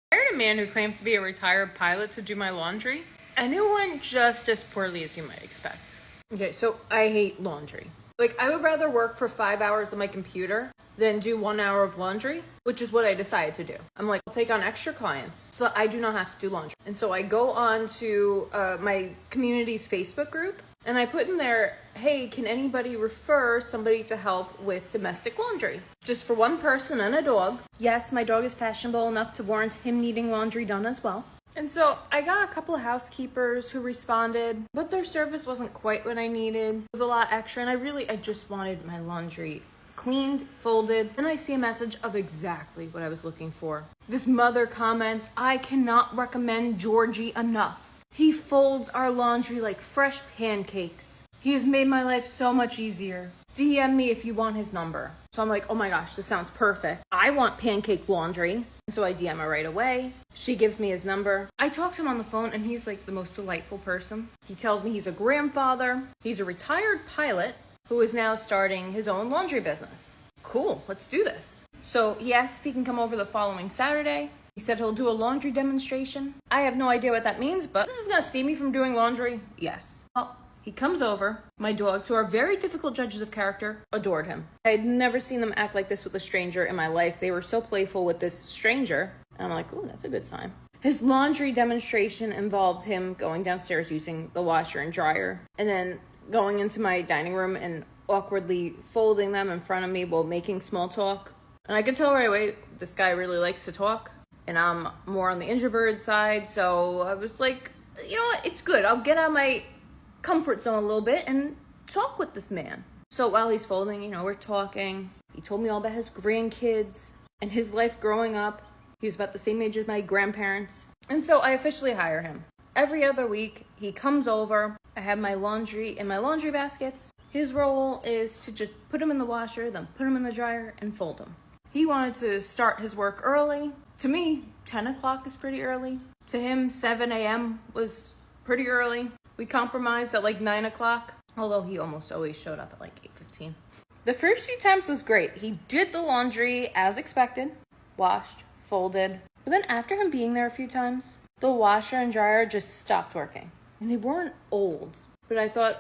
I hired a man who claimed to be a retired pilot to do my laundry, and it went just as poorly as you might expect. Okay, so I hate laundry. Like, I would rather work for 5 hours on my computer than do 1 hour of laundry, which is what I decided to do. I'm like, I'll take on extra clients so I do not have to do laundry. And so I go on to my community's Facebook group, and I put in there, hey, can anybody refer somebody to help with domestic laundry? Just for one person and a dog. Yes, my dog is fashionable enough to warrant him needing laundry done as well. And so I got a couple of housekeepers who responded, but their service wasn't quite what I needed. It was a lot extra, and I just wanted my laundry cleaned, folded. Then I see a message of exactly what I was looking for. This mother comments, I cannot recommend Georgie enough. He folds our laundry like fresh pancakes. He has made my life so much easier. DM me if you want his number. So I'm like, oh my gosh, this sounds perfect. I want pancake laundry. So I DM her right away. She gives me his number. I talk to him on the phone, and he's like the most delightful person. He tells me he's a grandfather. He's a retired pilot who is now starting his own laundry business. Cool, let's do this. So he asked if he can come over the following Saturday. He said he'll do a laundry demonstration. I have no idea what that means, but this is gonna save me from doing laundry. Yes. Well, he comes over. My dogs, who are very difficult judges of character, adored him. I had never seen them act like this with a stranger in my life. They were so playful with this stranger. And I'm like, ooh, that's a good sign. His laundry demonstration involved him going downstairs using the washer and dryer, and then going into my dining room and awkwardly folding them in front of me while making small talk. And I could tell right away, this guy really likes to talk, and I'm more on the introverted side. So I was like, you know what? It's good. I'll get out of my comfort zone a little bit and talk with this man. So while he's folding, we're talking. He told me all about his grandkids and his life growing up. He was about the same age as my grandparents. And so I officially hire him. Every other week, he comes over. I have my laundry in my laundry baskets. His role is to just put them in the washer, then put them in the dryer and fold them. He wanted to start his work early. To me, 10 o'clock is pretty early. To him, 7 a.m. was pretty early. We compromised at like 9 o'clock, although he almost always showed up at like 8:15. The first few times was great. He did the laundry as expected, washed, folded. But then after him being there a few times, the washer and dryer just stopped working. And they weren't old. But I thought,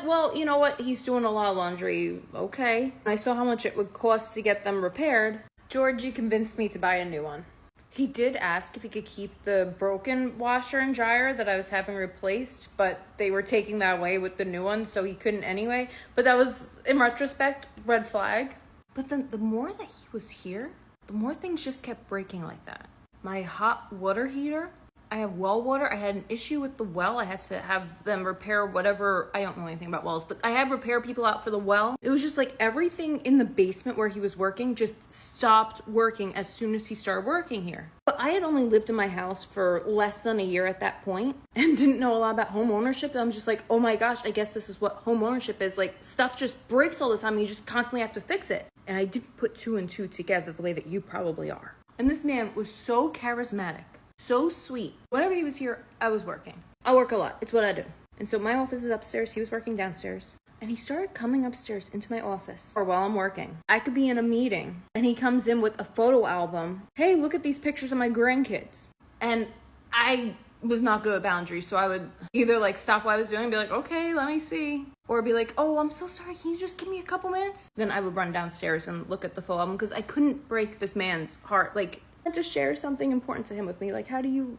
well, you know what? He's doing a lot of laundry. Okay. I saw how much it would cost to get them repaired. Georgie convinced me to buy a new one. He did ask if he could keep the broken washer and dryer that I was having replaced, but they were taking that away with the new one, so he couldn't anyway. But that was, in retrospect, red flag. But then the more that he was here, the more things just kept breaking like that. My hot water heater, I have well water. I had an issue with the well. I had to have them repair whatever. I don't know anything about wells, but I had repair people out for the well. It was just like everything in the basement where he was working just stopped working as soon as he started working here. But I had only lived in my house for less than a year at that point and didn't know a lot about home ownership. And I'm just like, oh my gosh, I guess this is what home ownership is. Like, stuff just breaks all the time and you just constantly have to fix it. And I didn't put two and two together the way that you probably are. And this man was so charismatic. So sweet. Whenever he was here, I was working. I work a lot. It's what I do. And so my office is upstairs. He was working downstairs. And he started coming upstairs into my office or while I'm working. I could be in a meeting and he comes in with a photo album. Hey, look at these pictures of my grandkids. And I was not good at boundaries. So I would either like stop what I was doing and be like, okay, let me see. Or be like, oh, I'm so sorry. Can you just give me a couple minutes? Then I would run downstairs and look at the photo album because I couldn't break this man's heart. Like, to share something important to him with me. Like, how do you.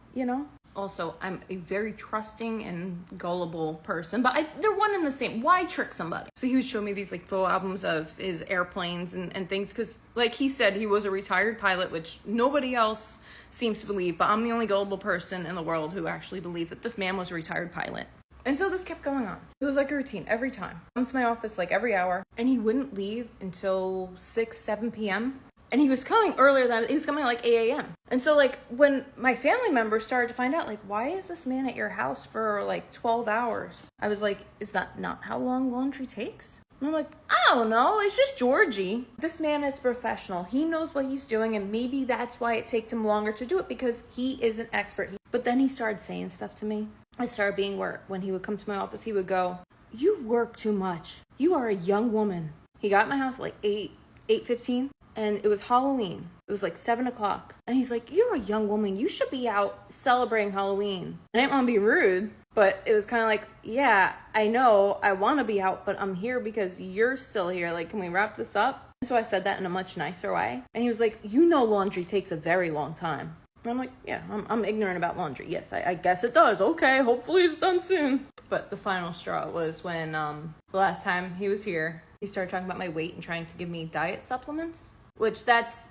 Also, I'm a very trusting and gullible person, but they're one and the same. Why trick somebody? So he would show me these like photo albums of his airplanes and things, because like he said, he was a retired pilot, which nobody else seems to believe, but I'm the only gullible person in the world who actually believes that this man was a retired pilot. And so this kept going on. It was like a routine every time. I come to my office like every hour, and he wouldn't leave until 6, 7 p.m., and he was coming earlier than, he was coming at like 8 a.m. And so like when my family members started to find out, like, why is this man at your house for like 12 hours? I was like, is that not how long laundry takes? And I'm like, I don't know. It's just Georgie. This man is professional. He knows what he's doing. And maybe that's why it takes him longer to do it, because he is an expert. But then he started saying stuff to me. I started being work. When he would come to my office, he would go, you work too much. You are a young woman. He got in my house at like 8:15. and it was Halloween. It was like 7 o'clock. And he's like, you're a young woman. You should be out celebrating Halloween. I didn't want to be rude, but it was kind of like, yeah, I know I want to be out, but I'm here because you're still here. Like, can we wrap this up? So I said that in a much nicer way. And he was like, laundry takes a very long time. And I'm like, yeah, I'm ignorant about laundry. Yes, I guess it does. Okay, hopefully it's done soon. But the final straw was when the last time he was here, he started talking about my weight and trying to give me diet supplements, which that's,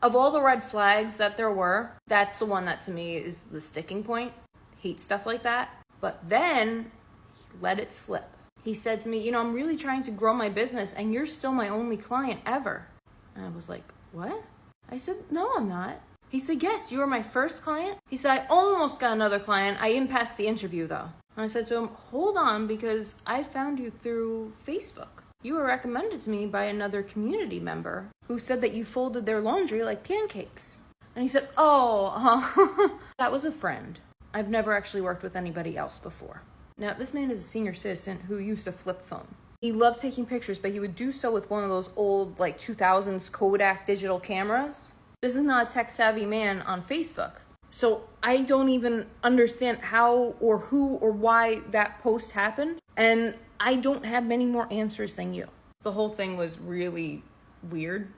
of all the red flags that there were, that's the one that to me is the sticking point. Hate stuff like that. But then he let it slip. He said to me, I'm really trying to grow my business and you're still my only client ever. And I was like, what? I said, no, I'm not. He said, yes, you were my first client. He said, I almost got another client. I didn't pass the interview though. And I said to him, hold on, because I found you through Facebook. You were recommended to me by another community member who said that you folded their laundry like pancakes. And he said, that was a friend. I've never actually worked with anybody else before. Now, this man is a senior citizen who used a flip phone. He loved taking pictures, but he would do so with one of those old, 2000s Kodak digital cameras. This is not a tech-savvy man on Facebook. So I don't even understand how or who or why that post happened. And I don't have many more answers than you. The whole thing was really weird.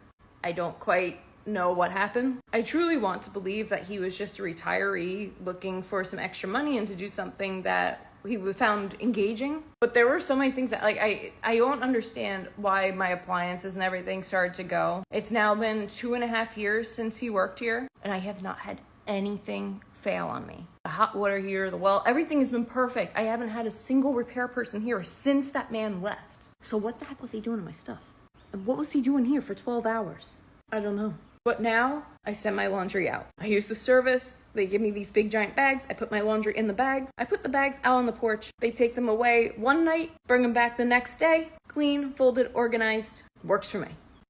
I don't quite know what happened. I truly want to believe that he was just a retiree looking for some extra money and to do something that he found engaging. But there were so many things that I don't understand why my appliances and everything started to go. It's now been 2.5 years since he worked here, and I have not had anything fail on me. The hot water heater, the well, everything has been perfect. I haven't had a single repair person here since that man left. So what the heck was he doing to my stuff? And what was he doing here for 12 hours? I don't know. But now I send my laundry out. I use the service. They give me these big giant bags. I put my laundry in the bags. I put the bags out on the porch. They take them away one night, bring them back the next day, clean, folded, organized. Works for me.